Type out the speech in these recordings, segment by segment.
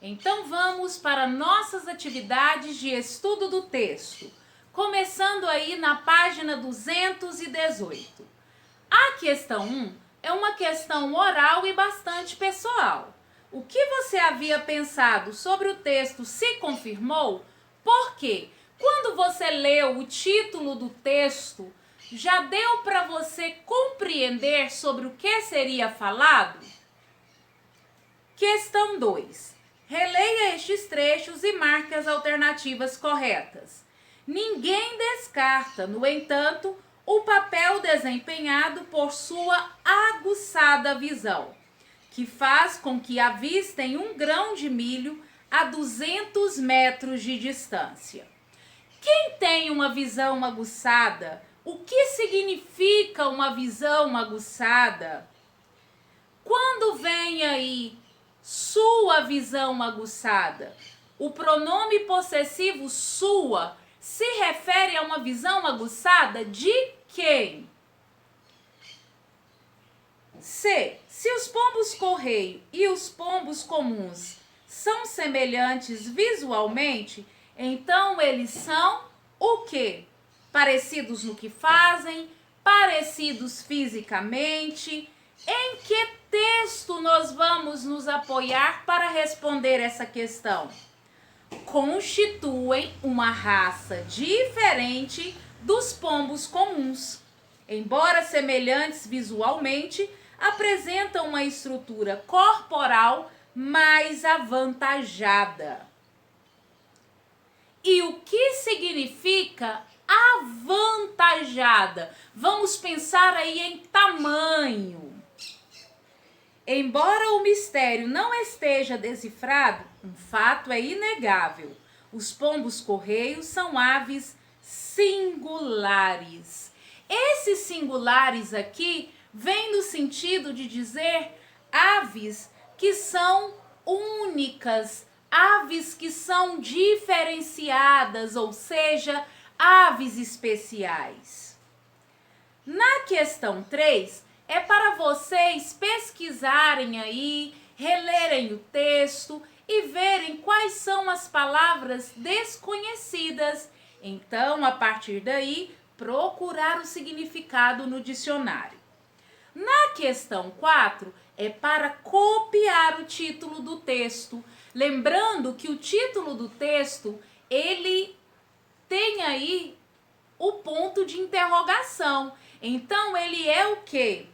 Então vamos para nossas atividades de estudo do texto, começando aí na página 218. A questão 1 é uma questão oral e bastante pessoal. O que você havia pensado sobre o texto se confirmou? Porque quando você leu o título do texto, já deu para você compreender sobre o que seria falado? Questão 2. Releia estes trechos e marque as alternativas corretas. Ninguém descarta, no entanto, o papel desempenhado por sua aguçada visão, que faz com que avistem um grão de milho a 200 metros de distância. Quem tem uma visão aguçada? O que significa uma visão aguçada? Quando vem aí sua visão aguçada, o pronome possessivo sua se refere a uma visão aguçada de quem? C. Se os pombos-correio e os pombos comuns são semelhantes visualmente, então eles são o quê? Parecidos no que fazem, parecidos fisicamente. Em que texto nós vamos nos apoiar para responder essa questão? Constituem uma raça diferente dos pombos comuns. Embora semelhantes visualmente, apresentam uma estrutura corporal mais avantajada. E o que significa avantajada? Vamos pensar aí em tamanho. Embora o mistério não esteja decifrado, um fato é inegável. Os pombos-correios são aves singulares. Esses singulares aqui vêm no sentido de dizer aves que são únicas, aves que são diferenciadas, ou seja, aves especiais. Na questão 3, é para vocês pesquisarem aí, relerem o texto e verem quais são as palavras desconhecidas. Então, a partir daí, procurar o significado no dicionário. Na questão 4, é para copiar o título do texto. Lembrando que o título do texto, ele tem aí o ponto de interrogação. Então, ele é o quê?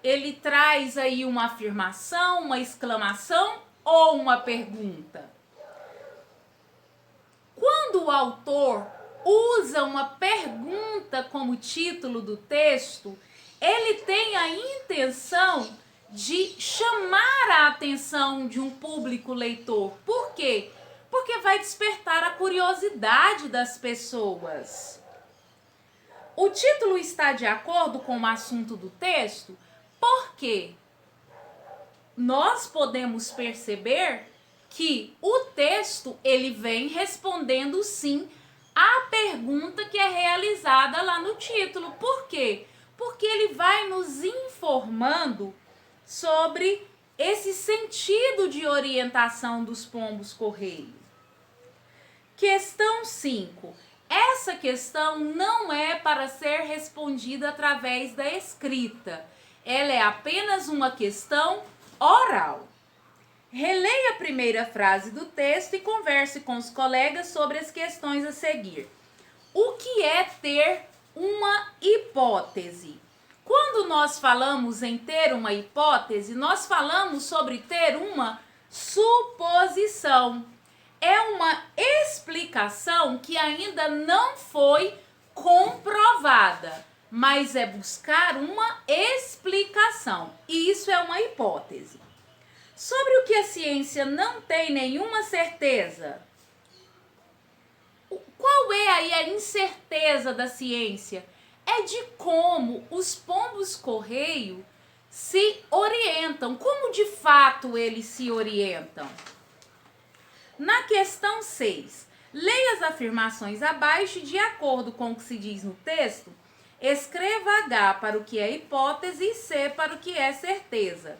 Ele traz aí uma afirmação, uma exclamação ou uma pergunta? Quando o autor usa uma pergunta como título do texto, ele tem a intenção de chamar a atenção de um público leitor. Por quê? Porque vai despertar a curiosidade das pessoas. O título está de acordo com o assunto do texto? Porque nós podemos perceber que o texto ele vem respondendo sim à pergunta que é realizada lá no título. Por quê? Porque ele vai nos informando sobre esse sentido de orientação dos pombos-correio. Questão 5. Essa questão não é para ser respondida através da escrita. Ela é apenas uma questão oral. Releia a primeira frase do texto e converse com os colegas sobre as questões a seguir. O que é ter uma hipótese? Quando nós falamos em ter uma hipótese, nós falamos sobre ter uma suposição. É uma explicação que ainda não foi comprovada, mas é buscar uma explicação. E isso é uma hipótese. Sobre o que a ciência não tem nenhuma certeza. Qual é aí a incerteza da ciência? É de como os pombos-correio se orientam, como de fato eles se orientam. Na questão 6, leia as afirmações abaixo e, de acordo com o que se diz no texto, escreva H para o que é hipótese e C para o que é certeza.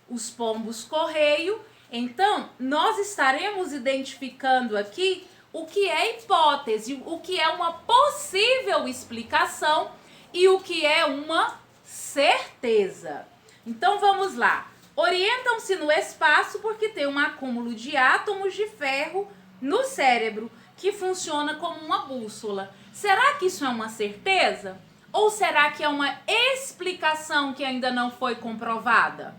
Os pombos-correio Então, nós estaremos identificando aqui o que é hipótese, o que é uma possível explicação e o que é uma certeza. Então, vamos lá. Orientam-se no espaço porque tem um acúmulo de átomos de ferro no cérebro, que funciona como uma bússola. Será que isso é uma certeza? Ou será que é uma explicação que ainda não foi comprovada?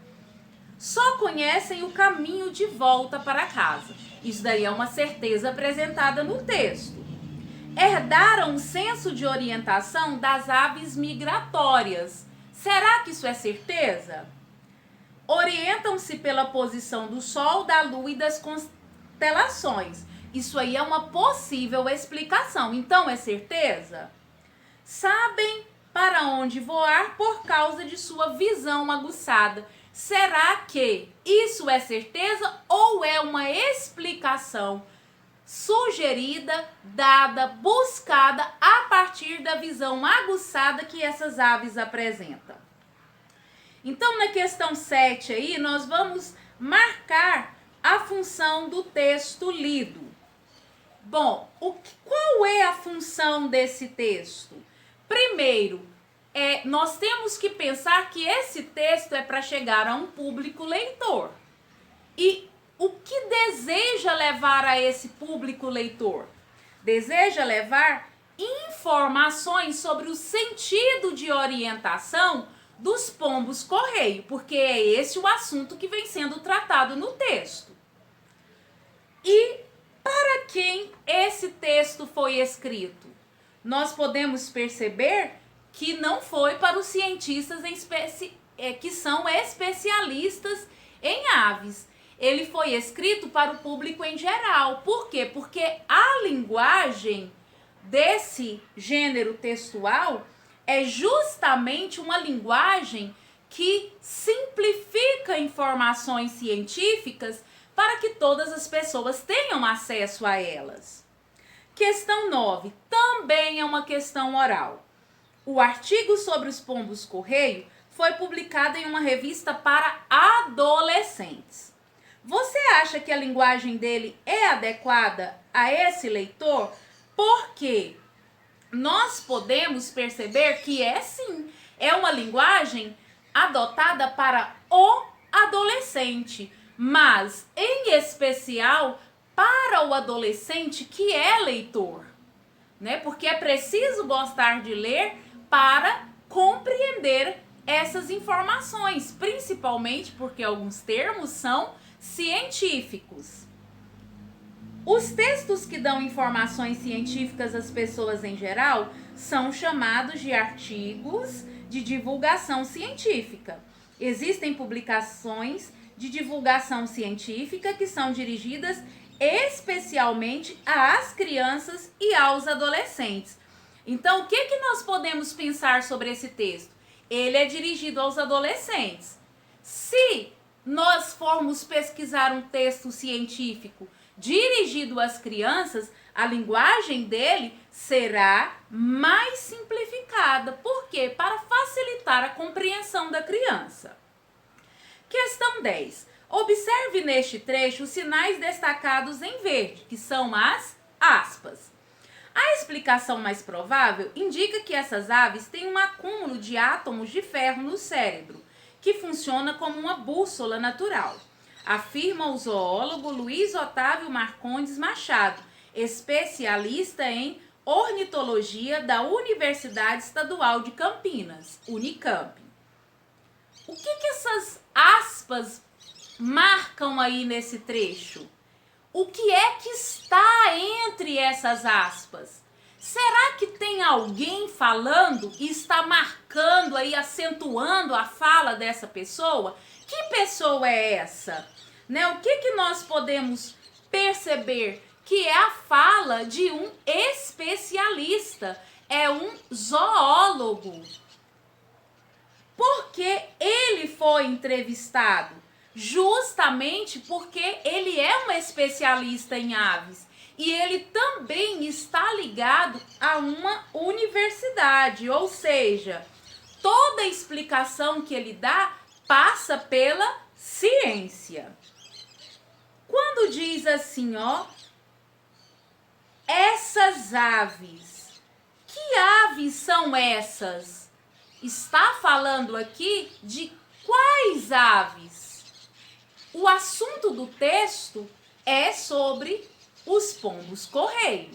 Só conhecem o caminho de volta para casa. Isso daí é uma certeza apresentada no texto. Herdaram um senso de orientação das aves migratórias. Será que isso é certeza? Orientam-se pela posição do Sol, da Lua e das constelações. Isso aí é uma possível explicação. Então, é certeza? Sabem para onde voar por causa de sua visão aguçada. Será que isso é certeza ou é uma explicação sugerida, dada, buscada a partir da visão aguçada que essas aves apresentam? Então, na questão 7 aí, nós vamos marcar a função do texto lido. Bom, qual é a função desse texto? Primeiro, nós temos que pensar que esse texto é para chegar a um público leitor. E o que deseja levar a esse público leitor? Deseja levar informações sobre o sentido de orientação dos pombos-correio, porque é esse o assunto que vem sendo tratado no texto. E para quem esse texto foi escrito? Nós podemos perceber que não foi para os cientistas que são especialistas em aves. Ele foi escrito para o público em geral. Por quê? Porque a linguagem desse gênero textual é justamente uma linguagem que simplifica informações científicas para que todas as pessoas tenham acesso a elas. Questão 9, também é uma questão oral. O artigo sobre os pombos-correio foi publicado em uma revista para adolescentes. Você acha que a linguagem dele é adequada a esse leitor? Porque nós podemos perceber que sim, é uma linguagem adotada para o adolescente, mas em especial para o adolescente que é leitor, né? Porque é preciso gostar de ler para compreender essas informações, principalmente porque alguns termos são científicos. Os textos que dão informações científicas às pessoas em geral são chamados de artigos de divulgação científica. Existem publicações de divulgação científica que são dirigidas especialmente às crianças e aos adolescentes. Então, o que nós podemos pensar sobre esse texto? Ele é dirigido aos adolescentes. Se nós formos pesquisar um texto científico dirigido às crianças, a linguagem dele será mais simplificada. Por quê? Para facilitar a compreensão da criança. Questão 10. Observe neste trecho os sinais destacados em verde, que são as aspas. A explicação mais provável indica que essas aves têm um acúmulo de átomos de ferro no cérebro, que funciona como uma bússola natural, afirma o zoólogo Luiz Otávio Marcondes Machado, especialista em ornitologia da Universidade Estadual de Campinas, Unicamp. O que essas aspas marcam aí nesse trecho? O que é que está entre essas aspas? Será que tem alguém falando e está marcando aí, acentuando a fala dessa pessoa? Que pessoa é essa? Né? O que nós podemos perceber? Que é a fala de um especialista, é um zoólogo. Por que ele foi entrevistado? Justamente porque ele é um especialista em aves e ele também está ligado a uma universidade, ou seja, toda a explicação que ele dá passa pela ciência. diz assim, ó, essas aves. Que aves são essas? Está falando aqui de quais aves? O assunto do texto é sobre os pombos-correio.